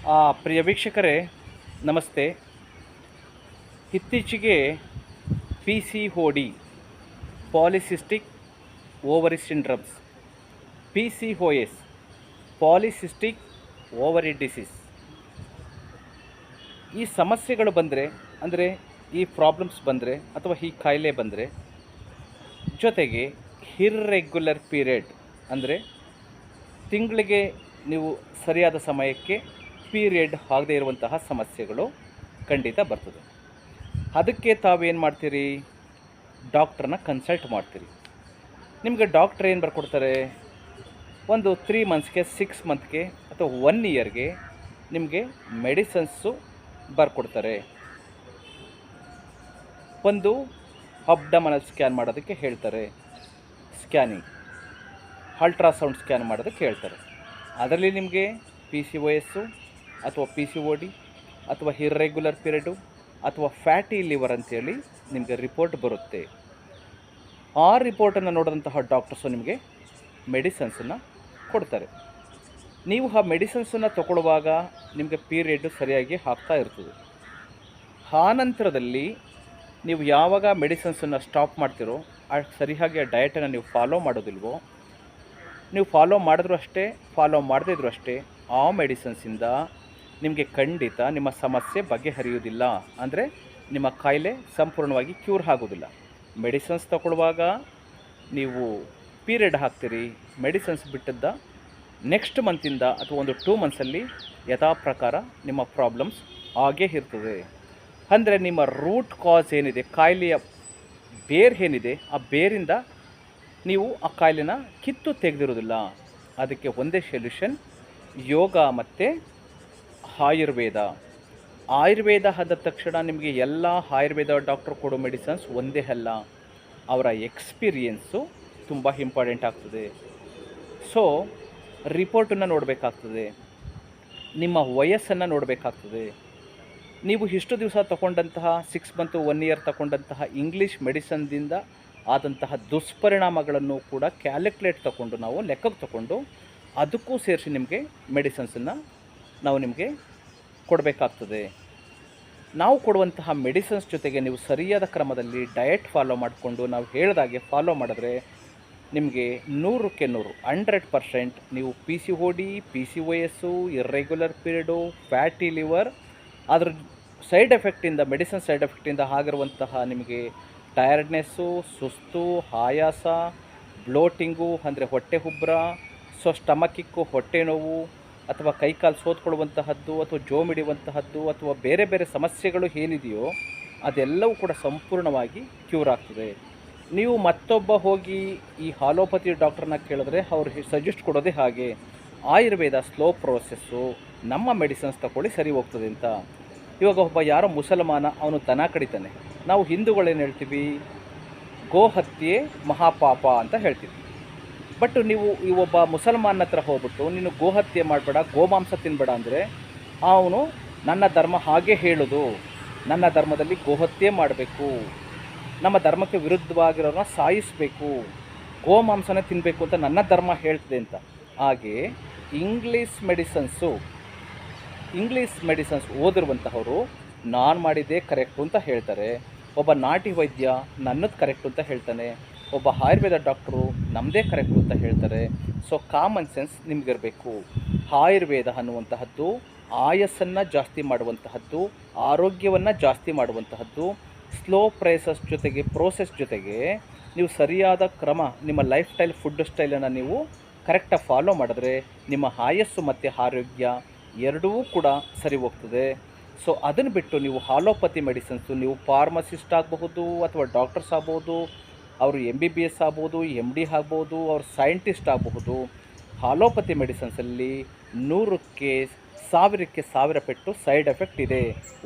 ಪ್ರಿಯ ವೀಕ್ಷಕರೇ ನಮಸ್ತೆ. ಇತ್ತೀಚೆಗೆ P C O D polycystic ovary syndromes, P C O S polycystic ovary disease, ಈ ಸಮಸ್ಯೆಗಳು ಬಂದರೆ, ಅಂದರೆ ಈ ಪ್ರಾಬ್ಲಮ್ಸ್ ಬಂದರೆ ಅಥವಾ ಈ ಕಾಯಿಲೆ ಬಂದರೆ, ಜೊತೆಗೆ ಇರ್ರೆಗ್ಯುಲರ್ ಪೀರಿಯಡ್ ಅಂದರೆ ತಿಂಗಳಿಗೆ ನೀವು ಸರಿಯಾದ ಸಮಯಕ್ಕೆ ಪೀರಿಯಡ್ ಆಗದೇ ಇರುವಂತಹ ಸಮಸ್ಯೆಗಳು ಖಂಡಿತ ಬರ್ತದೆ. ಅದಕ್ಕೆ ತಾವೇನು ಮಾಡ್ತೀರಿ? ಡಾಕ್ಟ್ರನ್ನ ಕನ್ಸಲ್ಟ್ ಮಾಡ್ತೀರಿ. ನಿಮಗೆ ಡಾಕ್ಟ್ರ್ ಏನು ಬರ್ಕೊಡ್ತಾರೆ? ಒಂದು 3 ಮಂತ್ಸ್ಗೆ 6 ಮಂತ್ಗೆ ಅಥವಾ 1 ಇಯರ್ಗೆ ನಿಮಗೆ ಮೆಡಿಸನ್ಸು ಬರ್ಕೊಡ್ತಾರೆ. ಒಂದು ಅಬ್ಡಮನಲ್ ಸ್ಕ್ಯಾನ್ ಮಾಡೋದಕ್ಕೆ ಹೇಳ್ತಾರೆ, ಸ್ಕ್ಯಾನಿಂಗ್, ಅಲ್ಟ್ರಾಸೌಂಡ್ ಸ್ಕ್ಯಾನ್ ಮಾಡೋದಕ್ಕೆ ಹೇಳ್ತಾರೆ. ಅದರಲ್ಲಿ ನಿಮಗೆ ಪಿ ಸಿ ಓ ಎಸ್ಸು ಅಥವಾ ಪಿ ಸಿ ಓ ಡಿ ಅಥವಾ ಇರ್ರೆಗ್ಯುಲರ್ ಪೀರಿಯಡು ಅಥವಾ ಫ್ಯಾಟಿ ಲಿವರ್ ಅಂತೇಳಿ ನಿಮಗೆ ರಿಪೋರ್ಟ್ ಬರುತ್ತೆ. ಆ ರಿಪೋರ್ಟನ್ನು ನೋಡಿದಂತಹ ಡಾಕ್ಟರ್ಸು ನಿಮಗೆ ಮೆಡಿಸನ್ಸನ್ನು ಕೊಡ್ತಾರೆ. ನೀವು ಆ ಮೆಡಿಸನ್ಸನ್ನು ತಗೊಳ್ಳುವಾಗ ನಿಮಗೆ ಪೀರಿಯಡ್ ಸರಿಯಾಗಿ ಆಗ್ತಾ ಇರ್ತದೆ. ಆ ನಂತರದಲ್ಲಿ ನೀವು ಯಾವಾಗ ಮೆಡಿಸನ್ಸನ್ನು ಸ್ಟಾಪ್ ಮಾಡ್ತೀರೋ, ಸರಿಯಾಗಿ ಆ ಡಯಟನ್ನು ನೀವು ಫಾಲೋ ಮಾಡೋದಿಲ್ವೋ, ನೀವು ಫಾಲೋ ಮಾಡಿದ್ರೂ ಅಷ್ಟೇ, ಫಾಲೋ ಮಾಡದಿದ್ರೂ ಅಷ್ಟೇ, ಆ ಮೆಡಿಸನ್ಸಿಂದ ನಿಮಗೆ ಖಂಡಿತ ನಿಮ್ಮ ಸಮಸ್ಯೆ ಬಗೆಹರಿಯುವುದಿಲ್ಲ. ಅಂದರೆ ನಿಮ್ಮ ಕಾಯಿಲೆ ಸಂಪೂರ್ಣವಾಗಿ ಕ್ಯೂರ್ ಆಗೋದಿಲ್ಲ. ಮೆಡಿಸನ್ಸ್ ತಗೊಳ್ಳುವಾಗ ನೀವು ಪೀರಿಯಡ್ ಹಾಕ್ತೀರಿ, ಮೆಡಿಸನ್ಸ್ ಬಿಟ್ಟಿದ್ದ ನೆಕ್ಸ್ಟ್ ಮಂತಿಂದ ಅಥವಾ ಒಂದು 2 ಮಂತ್ಸಲ್ಲಿ ಯಥಾ ಪ್ರಕಾರ ನಿಮ್ಮ ಪ್ರಾಬ್ಲಮ್ಸ್ ಹಾಗೇ ಇರ್ತದೆ. ಅಂದರೆ ನಿಮ್ಮ ರೂಟ್ ಕಾಸ್ ಏನಿದೆ, ಕಾಯಿಲೆಯ ಬೇರ್ ಏನಿದೆ, ಆ ಬೇರಿಂದ ನೀವು ಆ ಕಾಯಿಲೆನ ಕಿತ್ತು ತೆಗೆದಿರೋದಿಲ್ಲ. ಅದಕ್ಕೆ ಒಂದೇ ಸೊಲ್ಯೂಷನ್, ಯೋಗ ಮತ್ತು ಆಯುರ್ವೇದ. ಆಯುರ್ವೇದ ಆದ ತಕ್ಷಣ ನಿಮಗೆ ಎಲ್ಲ ಆಯುರ್ವೇದ ಡಾಕ್ಟ್ರು ಕೊಡೋ ಮೆಡಿಸನ್ಸ್ ಒಂದೇ ಅಲ್ಲ, ಅವರ ಎಕ್ಸ್ಪೀರಿಯೆನ್ಸು ತುಂಬ ಇಂಪಾರ್ಟೆಂಟ್ ಆಗ್ತದೆ. ಸೊ ರಿಪೋರ್ಟನ್ನು ನೋಡಬೇಕಾಗ್ತದೆ, ನಿಮ್ಮ ವಯಸ್ಸನ್ನು ನೋಡಬೇಕಾಗ್ತದೆ. ನೀವು ಇಷ್ಟು ದಿವಸ ತಗೊಂಡಂತಹ 6 ಮಂತು 1 ಇಯರ್ ತಗೊಂಡಂತಹ ಇಂಗ್ಲೀಷ್ ಮೆಡಿಸನ್ದಿಂದ ಆದಂತಹ ದುಷ್ಪರಿಣಾಮಗಳನ್ನು ಕೂಡ ಕ್ಯಾಲ್ಕುಲೇಟ್ ತಗೊಂಡು, ನಾವು ಲೆಕ್ಕಕ್ಕೆ ತಗೊಂಡು ಅದಕ್ಕೂ ಸೇರಿಸಿ ನಿಮಗೆ ಮೆಡಿಸನ್ಸನ್ನು ನಾವು ನಿಮಗೆ ಕೊಡಬೇಕಾಗ್ತದೆ. ನಾವು ಕೊಡುವಂತಹ ಮೆಡಿಸನ್ಸ್ ಜೊತೆಗೆ ನೀವು ಸರಿಯಾದ ಕ್ರಮದಲ್ಲಿ ಡಯಟ್ ಫಾಲೋ ಮಾಡಿಕೊಂಡು ನಾವು ಹೇಳಿದಾಗೆ ಫಾಲೋ ಮಾಡಿದ್ರೆ ನಿಮಗೆ 100ಕ್ಕೆ 100% ನೀವು P C O D, P C O S, irregular period, fatty liver, ಅದರ ಸೈಡ್ ಎಫೆಕ್ಟಿಂದ, ಮೆಡಿಸನ್ ಸೈಡ್ ಎಫೆಕ್ಟಿಂದ ಆಗಿರುವಂತಹ ನಿಮಗೆ ಟಯರ್ಡ್ನೆಸ್ಸು, ಸುಸ್ತು, ಆಯಾಸ, ಬ್ಲೋಟಿಂಗು ಅಂದರೆ ಹೊಟ್ಟೆ ಉಬ್ಬರ, ಸೊ ಸ್ಟಮಕ್ಕಿಕ್ಕು, ಹೊಟ್ಟೆ ನೋವು, ಅಥವಾ ಕೈಕಾಲು ಸೋತ್ಕೊಳ್ಳುವಂತಹದ್ದು, ಅಥವಾ ಜೋಮಿಡಿಯುವಂತಹದ್ದು, ಅಥವಾ ಬೇರೆ ಬೇರೆ ಸಮಸ್ಯೆಗಳು ಏನಿದೆಯೋ ಅದೆಲ್ಲವೂ ಕೂಡ ಸಂಪೂರ್ಣವಾಗಿ ಕ್ಯೂರ್ ಆಗ್ತದೆ. ನೀವು ಮತ್ತೊಬ್ಬ ಹೋಗಿ ಈ ಹಾಲೋಪತಿ ಡಾಕ್ಟ್ರನ್ನ ಕೇಳಿದ್ರೆ ಅವ್ರು ಸಜೆಸ್ಟ್ ಕೊಡೋದೇ ಹಾಗೆ, ಆಯುರ್ವೇದ ಸ್ಲೋ ಪ್ರೋಸೆಸ್ಸು, ನಮ್ಮ ಮೆಡಿಸನ್ಸ್ ತಗೊಳ್ಳಿ ಸರಿ ಹೋಗ್ತದೆ ಅಂತ. ಇವಾಗ ಒಬ್ಬ ಯಾರೋ ಮುಸಲ್ಮಾನ, ಅವನು ದನ ಕಡಿತಾನೆ. ನಾವು ಹಿಂದೂಗಳೇನು ಹೇಳ್ತೀವಿ? ಗೋಹತ್ಯೆ ಮಹಾಪಾಪ ಅಂತ ಹೇಳ್ತೀವಿ. ಬಟ್ ನೀವು ಈ ಒಬ್ಬ ಮುಸಲ್ಮಾನ ಹತ್ರ ಹೋಗ್ಬಿಟ್ಟು ನೀನು ಗೋಹತ್ಯೆ ಮಾಡಬೇಡ, ಗೋಮಾಂಸ ತಿನ್ನಬೇಡ ಅಂದರೆ ಅವನು ನನ್ನ ಧರ್ಮ ಹಾಗೆ ಹೇಳೋದು, ನನ್ನ ಧರ್ಮದಲ್ಲಿ ಗೋಹತ್ಯೆ ಮಾಡಬೇಕು, ನಮ್ಮ ಧರ್ಮಕ್ಕೆ ವಿರುದ್ಧವಾಗಿರೋರನ್ನ ಸಾಯಿಸಬೇಕು, ಗೋಮಾಂಸನೇ ತಿನ್ನಬೇಕು ಅಂತ ನನ್ನ ಧರ್ಮ ಹೇಳ್ತದೆ ಅಂತ. ಹಾಗೆ ಇಂಗ್ಲೀಷ್ ಮೆಡಿಸನ್ಸ್ ಓದಿರುವಂತಹವರು ನಾನು ಮಾಡಿದ್ದೇ ಕರೆಕ್ಟು ಅಂತ ಹೇಳ್ತಾರೆ. ಒಬ್ಬ ನಾಟಿ ವೈದ್ಯ ನನ್ನದು ಕರೆಕ್ಟು ಅಂತ ಹೇಳ್ತಾನೆ, ಒಬ್ಬ ಆಯುರ್ವೇದ ಡಾಕ್ಟ್ರು ನಮ್ಮದೇ ಕರೆಕ್ಟು ಅಂತ ಹೇಳ್ತಾರೆ. ಸೊ ಕಾಮನ್ ಸೆನ್ಸ್ ನಿಮಗಿರಬೇಕು. ಆಯುರ್ವೇದ ಅನ್ನುವಂತಹದ್ದು ಆಯಸ್ಸನ್ನು ಜಾಸ್ತಿ ಮಾಡುವಂತಹದ್ದು, ಆರೋಗ್ಯವನ್ನು ಜಾಸ್ತಿ ಮಾಡುವಂತಹದ್ದು. ಸ್ಲೋ ಪ್ರೋಸೆಸ್ ಜೊತೆಗೆ ನೀವು ಸರಿಯಾದ ಕ್ರಮ, ನಿಮ್ಮ ಲೈಫ್ ಸ್ಟೈಲ್, ಫುಡ್ ಸ್ಟೈಲನ್ನು ನೀವು ಕರೆಕ್ಟಾಗಿ ಫಾಲೋ ಮಾಡಿದ್ರೆ ನಿಮ್ಮ ಆಯಸ್ಸು ಮತ್ತು ಆರೋಗ್ಯ ಎರಡೂ ಕೂಡ ಸರಿ ಹೋಗ್ತದೆ. ಸೊ ಅದನ್ನು ಬಿಟ್ಟು ನೀವು ಹಾಲೋಪತಿ ಮೆಡಿಸಿನ್ಸು, ನೀವು ಫಾರ್ಮಸಿಸ್ಟ್ ಆಗಬಹುದು ಅಥವಾ ಡಾಕ್ಟರ್ಸ್ ಆಗ್ಬೋದು, ಅವರು MBBS ಆಗ್ಬೋದು, MD ಆಗ್ಬೋದು, ಅವರು ಸೈಂಟಿಸ್ಟ್ ಆಗಬಹುದು. ಹಾಲೋಪತಿ ಮೆಡಿಸಿನ್ಸಲ್ಲಿ 100ಕ್ಕೆ 1000 ಪೆಟ್ಟು ಸೈಡ್ ಎಫೆಕ್ಟ್ ಇದೆ.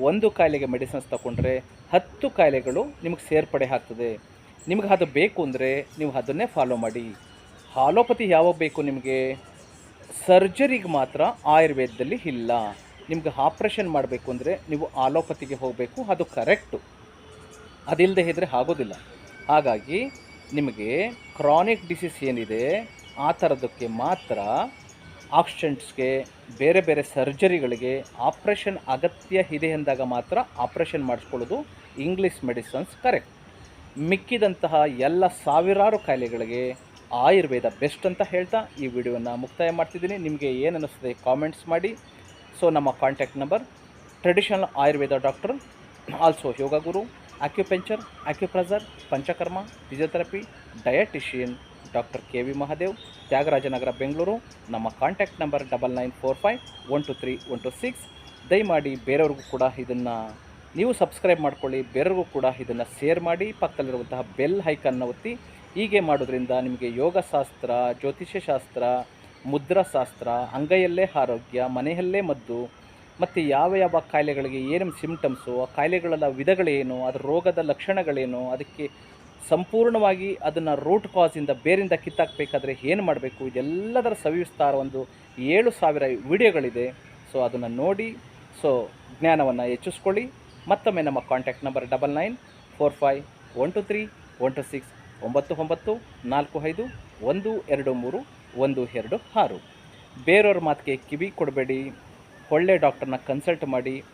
ಒಂದು ಕಾಯಿಲೆಗೆ ಮೆಡಿಸಿನ್ಸ್ ತಗೊಂಡ್ರೆ 10 ಕಾಯಿಲೆಗಳು ನಿಮಗೆ ಸೇರ್ಪಡೆ ಆಗ್ತದೆ. ನಿಮಗೆ ಅದು ಬೇಕು ಅಂದರೆ ನೀವು ಅದನ್ನೇ ಫಾಲೋ ಮಾಡಿ. ಹಾಲೋಪತಿ ಯಾವಾಗ ಬೇಕು ನಿಮಗೆ? ಸರ್ಜರಿಗೆ ಮಾತ್ರ ಆಯುರ್ವೇದದಲ್ಲಿ ಇಲ್ಲ. ನಿಮ್ಗೆ ಆಪ್ರೇಷನ್ ಮಾಡಬೇಕು ಅಂದರೆ ನೀವು ಆಲೋಪತಿಗೆ ಹೋಗಬೇಕು, ಅದು ಕರೆಕ್ಟು. ಅದಿಲ್ಲದೆ ಇದ್ದರೆ ಆಗೋದಿಲ್ಲ. ಹಾಗಾಗಿ ನಿಮಗೆ ಕ್ರಾನಿಕ್ ಡಿಸೀಸ್ ಏನಿದೆ ಆ ಥರದಕ್ಕೆ ಮಾತ್ರ ಆಕ್ಸಿಡೆಂಟ್ಸ್ಗೆ, ಬೇರೆ ಬೇರೆ ಸರ್ಜರಿಗಳಿಗೆ ಆಪ್ರೇಷನ್ ಅಗತ್ಯ ಇದೆ ಎಂದಾಗ ಮಾತ್ರ ಆಪ್ರೇಷನ್ ಮಾಡಿಸ್ಕೊಳ್ಳೋದು ಇಂಗ್ಲೀಷ್ ಮೆಡಿಸನ್ಸ್ ಕರೆಕ್ಟ್. ಮಿಕ್ಕಿದಂತಹ ಎಲ್ಲ ಸಾವಿರಾರು ಕಾಯಿಲೆಗಳಿಗೆ ಆಯುರ್ವೇದ ಬೆಸ್ಟ್ ಅಂತ ಹೇಳ್ತಾ ಈ ವಿಡಿಯೋನ ಮುಕ್ತಾಯ ಮಾಡ್ತಿದ್ದೀನಿ. ನಿಮಗೆ ಏನು ಅನ್ನಿಸ್ತದೆ ಕಾಮೆಂಟ್ಸ್ ಮಾಡಿ. ಸೊ ನಮ್ಮ contact number traditional Ayurveda doctor, also yoga guru, acupuncture, acupressure, panchakarma, physiotherapy, dietician doctor KV Mahadev, Thyagarajanagar, Bengaluru. ನಮ್ಮ ಕಾಂಟ್ಯಾಕ್ಟ್ ನಂಬರ್ 9945123126. ದಯಮಾಡಿ ಬೇರೆಯವ್ರಿಗೂ ಕೂಡ ಇದನ್ನು ನೀವು ಸಬ್ಸ್ಕ್ರೈಬ್ ಮಾಡ್ಕೊಳ್ಳಿ, ಬೇರೆಯವ್ರಿಗೂ ಕೂಡ ಇದನ್ನು ಶೇರ್ ಮಾಡಿ, ಪಕ್ಕದಲ್ಲಿರುವಂತಹ ಬೆಲ್ ಐಕನ್ನ ಒತ್ತಿ. ಹೀಗೆ ಮಾಡೋದ್ರಿಂದ ನಿಮಗೆ ಯೋಗಶಾಸ್ತ್ರ, ಜ್ಯೋತಿಷ್ಯಶಾಸ್ತ್ರ, ಮುದ್ರಾಶಾಸ್ತ್ರ, ಅಂಗೈಯಲ್ಲೇ ಆರೋಗ್ಯ, ಮನೆಯಲ್ಲೇ ಮದ್ದು, ಮತ್ತು ಯಾವ ಯಾವ ಕಾಯಿಲೆಗಳಿಗೆ ಏನೇನು ಸಿಮ್ಟಮ್ಸು, ಆ ಕಾಯಿಲೆಗಳ ವಿಧಗಳೇನು, ಅದರ ರೋಗದ ಲಕ್ಷಣಗಳೇನು, ಅದಕ್ಕೆ ಸಂಪೂರ್ಣವಾಗಿ ಅದನ್ನು ರೂಟ್ ಕಾಸಿಂದ ಬೇರಿಂದ ಕಿತ್ತಾಕಬೇಕಾದ್ರೆ ಏನು ಮಾಡಬೇಕು, ಇದೆಲ್ಲದರ ಸವಿಸ್ತಾರ ಒಂದು 7000 ವಿಡಿಯೋಗಳಿದೆ. ಸೊ ಅದನ್ನು ನೋಡಿ ಸೊ ಜ್ಞಾನವನ್ನು ಹೆಚ್ಚಿಸ್ಕೊಳ್ಳಿ. ಮತ್ತೊಮ್ಮೆ ನಮ್ಮ ಕಾಂಟ್ಯಾಕ್ಟ್ ನಂಬರ್ 9945123126. ಬೇರೆಯವ್ರ ಮಾತಿಗೆ ಕಿವಿ ಕೊಡಬೇಡಿ, ಒಳ್ಳೆ ಡಾಕ್ಟರ್ನ ಕನ್ಸಲ್ಟ್ ಮಾಡಿ